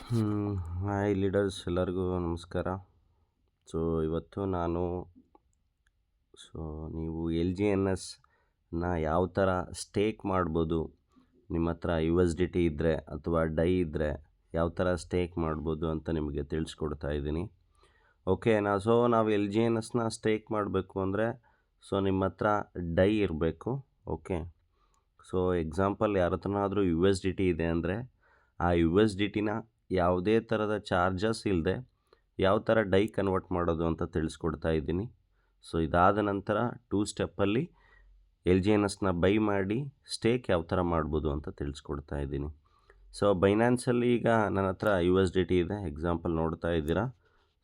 Hi leaders, ಎಲ್ಲರಿಗೂ ನಮಸ್ಕಾರ. So ಇವತ್ತು ನೀವು LGNSನ ಯಾವ ಥರ ಸ್ಟೇಕ್ ಮಾಡ್ಬೋದು, ನಿಮ್ಮ ಹತ್ರ USDT ಇದ್ದರೆ ಅಥವಾ ಡೈ ಇದ್ದರೆ ಯಾವ ಥರ ಸ್ಟೇಕ್ ಮಾಡ್ಬೋದು ಅಂತ ನಿಮಗೆ ತಿಳಿಸ್ಕೊಡ್ತಾ ಇದ್ದೀನಿ. ಓಕೆ ನಾವು LGNSನ ಸ್ಟೇಕ್ ಮಾಡಬೇಕು ಅಂದರೆ ನಿಮ್ಮ ಹತ್ರ ಡೈ ಇರಬೇಕು. ಓಕೆ, ಎಕ್ಸಾಂಪಲ್ ಯಾರ ಹತ್ರನಾದರೂ USDT ಇದೆ ಅಂದರೆ ಆ USDTನ ಯಾವುದೇ ಥರದ ಚಾರ್ಜಸ್ ಇಲ್ಲದೆ ಯಾವ ಥರ ಡೈ ಕನ್ವರ್ಟ್ ಮಾಡೋದು ಅಂತ ತಿಳಿಸ್ಕೊಡ್ತಾ ಇದ್ದೀನಿ. ಇದಾದ ನಂತರ 2 ಸ್ಟೆಪ್ಪಲ್ಲಿ LGNSನ ಬೈ ಮಾಡಿ ಸ್ಟೇಕ್ ಯಾವ ಥರ ಮಾಡ್ಬೋದು ಅಂತ ತಿಳಿಸ್ಕೊಡ್ತಾ ಇದ್ದೀನಿ. ಬೈನಾನ್ಸಲ್ಲಿ ಈಗ ನನ್ನ ಹತ್ರ USDT ಇದೆ, ಎಕ್ಸಾಂಪಲ್ ನೋಡ್ತಾ ಇದ್ದೀರಾ.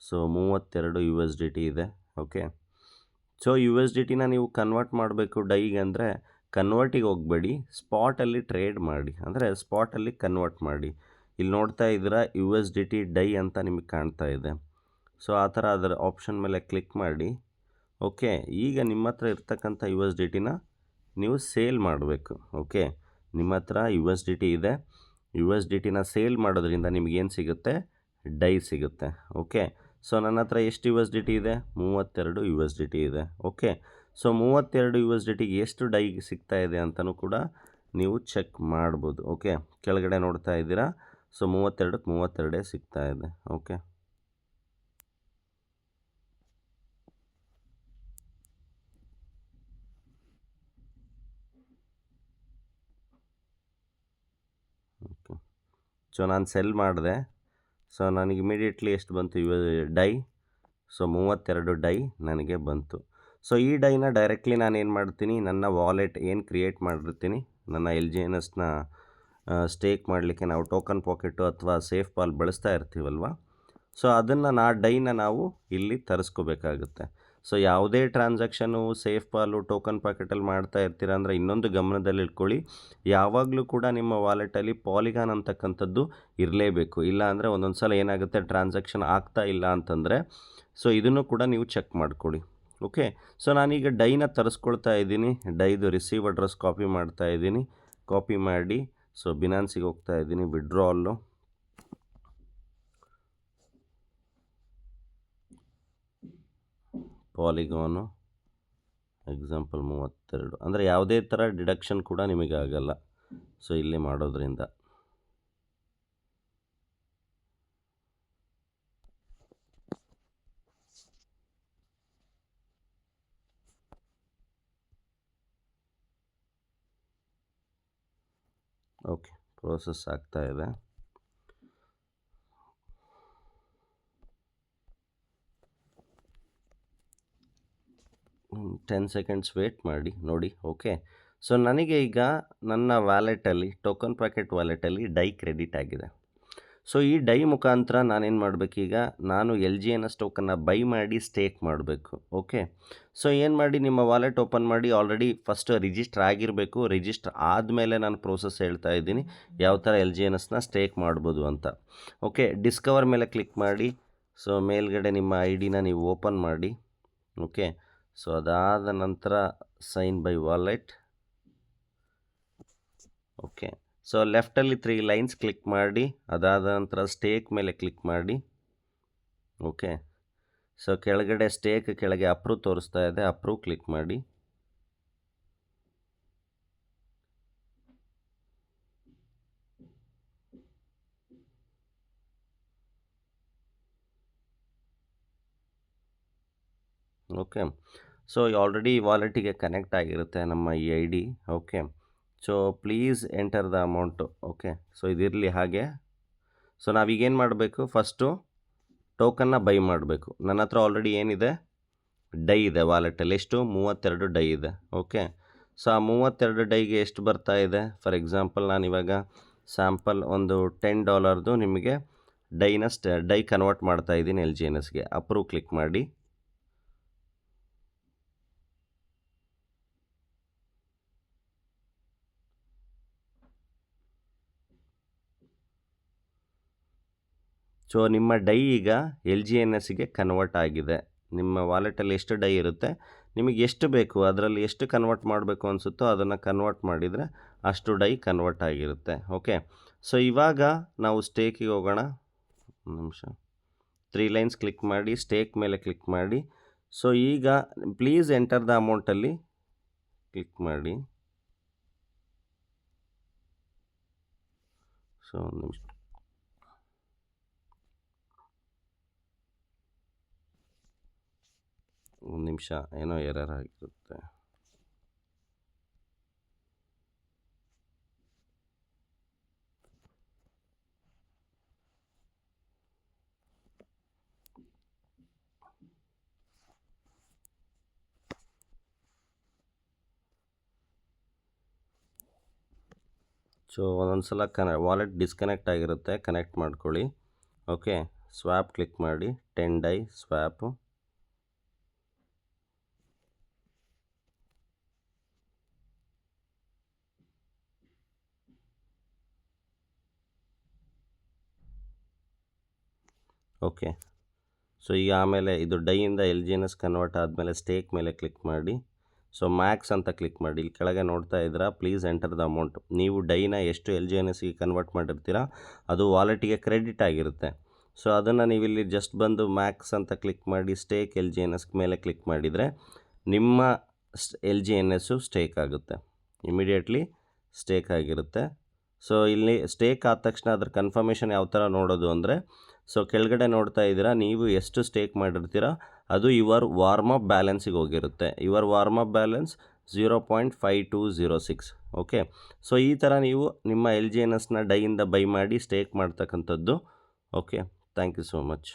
32 USDT ಇದೆ. ಓಕೆ, USDTನ ನೀವು ಕನ್ವರ್ಟ್ ಮಾಡಬೇಕು ಡೈಗೆ ಅಂದರೆ ಕನ್ವರ್ಟಿಗೆ ಹೋಗಬೇಡಿ, ಸ್ಪಾಟಲ್ಲಿ ಟ್ರೇಡ್ ಮಾಡಿ, ಅಂದರೆ ಸ್ಪಾಟಲ್ಲಿ ಕನ್ವರ್ಟ್ ಮಾಡಿ. ಇಲ್ಲಿ ನೋಡ್ತಾ ಇದ್ದೀರಾ USDT ಡೈ ಅಂತ ನಿಮಗೆ ಕಾಣ್ತಾ ಇದೆ. ಆ ಥರ ಅದರ ಆಪ್ಷನ್ ಮೇಲೆ ಕ್ಲಿಕ್ ಮಾಡಿ. ಓಕೆ, ಈಗ ನಿಮ್ಮ ಹತ್ರ ಇರ್ತಕ್ಕಂಥ USDTನ ನೀವು ಸೇಲ್ ಮಾಡಬೇಕು. ಓಕೆ, ನಿಮ್ಮ ಹತ್ರ USDT ಇದೆ, USDTನ ಸೇಲ್ ಮಾಡೋದ್ರಿಂದ ನಿಮಗೇನು ಸಿಗುತ್ತೆ? ಡೈ ಸಿಗುತ್ತೆ. ಓಕೆ, ನನ್ನ ಹತ್ರ ಎಷ್ಟು USDT ಇದೆ? 32 USDT ಇದೆ. ಓಕೆ, 32 USDTಗೆ ಎಷ್ಟು ಡೈ ಸಿಗ್ತಾ ಇದೆ ಅಂತಲೂ ಕೂಡ ನೀವು ಚೆಕ್ ಮಾಡ್ಬೋದು. ಓಕೆ, ಕೆಳಗಡೆ ನೋಡ್ತಾ ಇದ್ದೀರಾ. 32ಕ್ಕೆ 32 ಸಿಗ್ತಾ ಇದೆ. ಓಕೆ, ನಾನು ಸೆಲ್ ಮಾಡಿದೆ. ನನಗೆ ಇಮಿಡಿಯೇಟ್ಲಿ ಎಷ್ಟು ಬಂತು? ಡೈ 32 ಡೈ ನನಗೆ ಬಂತು. ಈ ಡೈನ ಡೈರೆಕ್ಟ್ಲಿ ನಾನು ಏನು ಮಾಡ್ತೀನಿ, ನನ್ನ ವಾಲೆಟ್ ಏನು ಕ್ರಿಯೇಟ್ ಮಾಡಿರ್ತೀನಿ, ನನ್ನ LGNSನ ಸ್ಟೇಕ್ ಮಾಡಲಿಕ್ಕೆ ನಾವು ಟೋಕನ್ ಪಾಕೆಟು ಅಥವಾ ಸೇಫ್ ಪಾಲ್ ಬಳಸ್ತಾ ಇರ್ತೀವಲ್ವ, ಅದನ್ನು ಡೈನ ನಾವು ಇಲ್ಲಿ ತರಿಸ್ಕೋಬೇಕಾಗುತ್ತೆ. ಯಾವುದೇ ಟ್ರಾನ್ಸಾಕ್ಷನು ಸೇಫ್ ಪಾಲು ಟೋಕನ್ ಪಾಕೆಟಲ್ಲಿ ಮಾಡ್ತಾ ಇರ್ತೀರ ಅಂದರೆ ಇನ್ನೊಂದು ಗಮನದಲ್ಲಿ ಇಟ್ಕೊಳ್ಳಿ, ಯಾವಾಗಲೂ ಕೂಡ ನಿಮ್ಮ ವಾಲೆಟಲ್ಲಿ ಪಾಲಿಗಾನ್ ಅಂತಕ್ಕಂಥದ್ದು ಇರಲೇಬೇಕು. ಇಲ್ಲ ಅಂದರೆ ಒಂದೊಂದು ಸಲ ಏನಾಗುತ್ತೆ, ಟ್ರಾನ್ಸಾಕ್ಷನ್ ಆಗ್ತಾ ಇಲ್ಲ ಅಂತಂದರೆ ಇದನ್ನು ಕೂಡ ನೀವು ಚೆಕ್ ಮಾಡ್ಕೊಳ್ಳಿ. ಓಕೆ, ನಾನೀಗ ಡೈನ ತರಿಸ್ಕೊಳ್ತಾ ಇದ್ದೀನಿ. ಡೈದು ರಿಸೀವ್ ಅಡ್ರೆಸ್ ಕಾಪಿ ಮಾಡ್ತಾ ಇದ್ದೀನಿ. ಕಾಪಿ ಮಾಡಿ ಬಿನಾನ್ಸಿಗೆ ಹೋಗ್ತಾ ಇದ್ದೀನಿ. ವಿಡ್ರಾಲ್ಲು ಪಾಲಿಗಾನು ಎಕ್ಸಾಂಪಲ್ 32, ಅಂದರೆ ಯಾವುದೇ ಥರ ಡಿಡಕ್ಷನ್ ಕೂಡ ನಿಮಗೆ ಆಗಲ್ಲ ಇಲ್ಲಿ ಮಾಡೋದ್ರಿಂದ. ಓಕೆ, ಪ್ರೋಸೆಸ್ ಆಗ್ತಾ ಇದೆ. ಟೆನ್ ಸೆಕೆಂಡ್ಸ್ ವೇಟ್ ಮಾಡಿ ನೋಡಿ. ಓಕೆ, ನನಗೆ ಈಗ ನನ್ನ ವ್ಯಾಲೆಟಲ್ಲಿ ಟೋಕನ್ ಪಾಕೆಟ್ ವ್ಯಾಲೆಟಲ್ಲಿ ಡೈ ಕ್ರೆಡಿಟ್ ಆಗಿದೆ. ಈ ಡೈ ಮುಖಾಂತರ ನಾನೇನು ಮಾಡಬೇಕೀಗ, ನಾನು LGNS ಟೋಕನ್ನ ಬೈ ಮಾಡಿ ಸ್ಟೇಕ್ ಮಾಡಬೇಕು. ಓಕೆ, ಏನು ಮಾಡಿ, ನಿಮ್ಮ ವಾಲೆಟ್ ಓಪನ್ ಮಾಡಿ. ಆಲ್ರೆಡಿ ಫಸ್ಟ್ ರಿಜಿಸ್ಟರ್ ಆಗಿರಬೇಕು. ರಿಜಿಸ್ಟರ್ ಆದಮೇಲೆ ನಾನು ಪ್ರೋಸೆಸ್ ಹೇಳ್ತಾ ಇದ್ದೀನಿ ಯಾವ ಥರ LGNSನ ಸ್ಟೇಕ್ ಮಾಡ್ಬೋದು ಅಂತ. ಓಕೆ, ಡಿಸ್ಕವರ್ ಮೇಲೆ ಕ್ಲಿಕ್ ಮಾಡಿ. ಮೇಲ್ಗಡೆ ನಿಮ್ಮ ID-ನ ನೀವು ಓಪನ್ ಮಾಡಿ. ಓಕೆ, ಅದಾದ ನಂತರ ಸೈನ್ ಬೈ ವಾಲೆಟ್. ಓಕೆ, ಲೆಫ್ಟಲ್ಲಿ 3 ಲೈನ್ಸ್ ಕ್ಲಿಕ್ ಮಾಡಿ. ಅದಾದ ನಂತರ ಸ್ಟೇಕ್ ಮೇಲೆ ಕ್ಲಿಕ್ ಮಾಡಿ. ಓಕೆ, ಕೆಳಗಡೆ ಸ್ಟೇಕ್ ಕೆಳಗೆ ಅಪ್ರೂವ್ ತೋರಿಸ್ತಾ ಇದೆ, ಅಪ್ರೂವ್ ಕ್ಲಿಕ್ ಮಾಡಿ. ಓಕೆ, ಆಲ್ರೆಡಿ ವಾಲೆಟಿಗೆ ಕನೆಕ್ಟ್ ಆಗಿರುತ್ತೆ ನಮ್ಮ ಈ ID. Okay, please enter the amount. Okay, ಇದಿರಲಿ ಹಾಗೆ. ನಾವೀಗೇನು ಮಾಡಬೇಕು, ಫಸ್ಟು ಟೋಕನ್ನ ಬೈ ಮಾಡಬೇಕು. ನನ್ನ ಹತ್ರ ಆಲ್ರೆಡಿ ಏನಿದೆ, ಡೈ ಇದೆ ವಾಲೆಟಲ್ಲಿ. ಎಷ್ಟು? 32 ಡೈ ಇದೆ. ಓಕೆ, ಆ 32 ಡೈಗೆ ಎಷ್ಟು ಬರ್ತಾ ಇದೆ? ಫಾರ್ ಎಕ್ಸಾಂಪಲ್ ನಾನಿವಾಗ ಸ್ಯಾಂಪಲ್ ಒಂದು $10 ನಿಮಗೆ ಡೈ ಕನ್ವರ್ಟ್ ಮಾಡ್ತಾ ಇದ್ದೀನಿ LGNSಗೆ. ಅಪ್ರೂವ್ ಕ್ಲಿಕ್ ಮಾಡಿ. ನಿಮ್ಮ ಡೈ ಈಗ LGNSಗೆ ಕನ್ವರ್ಟ್ ಆಗಿದೆ. ನಿಮ್ಮ ವಾಲೆಟಲ್ಲಿ ಎಷ್ಟು ಡೈ ಇರುತ್ತೆ, ನಿಮಗೆ ಎಷ್ಟು ಬೇಕು, ಅದರಲ್ಲಿ ಎಷ್ಟು ಕನ್ವರ್ಟ್ ಮಾಡಬೇಕು ಅನಿಸುತ್ತೋ ಅದನ್ನು ಕನ್ವರ್ಟ್ ಮಾಡಿದರೆ ಅಷ್ಟು ಡೈ ಕನ್ವರ್ಟ್ ಆಗಿರುತ್ತೆ. ಓಕೆ, ಇವಾಗ ನಾವು ಸ್ಟೇಕಿಗೆ ಹೋಗೋಣ. ಒಂದು ನಿಮಿಷ 3 ಲೈನ್ಸ್ ಕ್ಲಿಕ್ ಮಾಡಿ ಸ್ಟೇಕ್ ಮೇಲೆ ಕ್ಲಿಕ್ ಮಾಡಿ. ಸೊ ಈಗ ಪ್ಲೀಸ್ ಎಂಟರ್ ದ ಅಮೌಂಟಲ್ಲಿ ಕ್ಲಿಕ್ ಮಾಡಿ. ಸೊ ಒಂದು ನಿಮಿಷ ಏನೋ ಎರರ್ ಆಗಿರುತ್ತೆ. ಸೊ ಒಂದೊಂದು ಸಲ ವಾಲೆಟ್ ಡಿಸ್ಕನೆಕ್ಟ್ ಆಗಿರುತ್ತೆ, ಕನೆಕ್ಟ್ ಮಾಡ್ಕೊಳ್ಳಿ. ಓಕೆ, ಸ್ವ್ಯಾಪ್ ಕ್ಲಿಕ್ ಮಾಡಿ 10 ಡೈ ಸ್ವ್ಯಾಪು. ಓಕೆ, ಸೊ ಈಗ ಆಮೇಲೆ ಇದು ಡೈಯಿಂದ LGNS ಕನ್ವರ್ಟ್ ಆದಮೇಲೆ ಸ್ಟೇಕ್ ಮೇಲೆ ಕ್ಲಿಕ್ ಮಾಡಿ. ಸೊ ಮ್ಯಾಕ್ಸ್ ಅಂತ ಕ್ಲಿಕ್ ಮಾಡಿ. ಇಲ್ಲಿ ಕೆಳಗೆ ನೋಡ್ತಾ ಇದ್ದೀರಾ, ಪ್ಲೀಸ್ ಎಂಟರ್ ದ ಅಮೌಂಟ್. ನೀವು ಡೈನ ಎಷ್ಟು LGNSಗೆ ಕನ್ವರ್ಟ್ ಮಾಡಿರ್ತೀರಾ ಅದು ವಾಲೆಟಿಗೆ ಕ್ರೆಡಿಟ್ ಆಗಿರುತ್ತೆ. ಸೊ ಅದನ್ನು ನೀವು ಇಲ್ಲಿ ಜಸ್ಟ್ ಬಂದು ಮ್ಯಾಕ್ಸ್ ಅಂತ ಕ್ಲಿಕ್ ಮಾಡಿ ಸ್ಟೇಕ್ LGNS ಮೇಲೆ ಕ್ಲಿಕ್ ಮಾಡಿದರೆ ನಿಮ್ಮ LGNS ಸ್ಟೇಕ್ ಆಗುತ್ತೆ, ಇಮಿಡಿಯೇಟ್ಲಿ ಸ್ಟೇಕ್ ಆಗಿರುತ್ತೆ. ಸೊ ಇಲ್ಲಿ ಸ್ಟೇಕ್ ಆದ ತಕ್ಷಣ ಅದ್ರ ಕನ್ಫರ್ಮೇಷನ್ ಯಾವ ಥರ ನೋಡೋದು ಅಂದರೆ, ಸೊ ಕೆಳಗಡೆ ನೋಡ್ತಾ ಇದ್ದೀರಾ, ನೀವು ಎಷ್ಟು ಸ್ಟೇಕ್ ಮಾಡಿರ್ತೀರ ಅದು ಯುವರ್ ವಾರ್ಮಪ್ ಬ್ಯಾಲೆನ್ಸಿಗೆ ಹೋಗಿರುತ್ತೆ. Your warm up balance 0.5206. Okay, so ಈ ಥರ ನೀವು ನಿಮ್ಮ LGNSನ ಡೈಯಿಂದ ಬೈ ಮಾಡಿ ಸ್ಟೇಕ್ ಮಾಡ್ತಕ್ಕಂಥದ್ದು. Okay, thank you so much.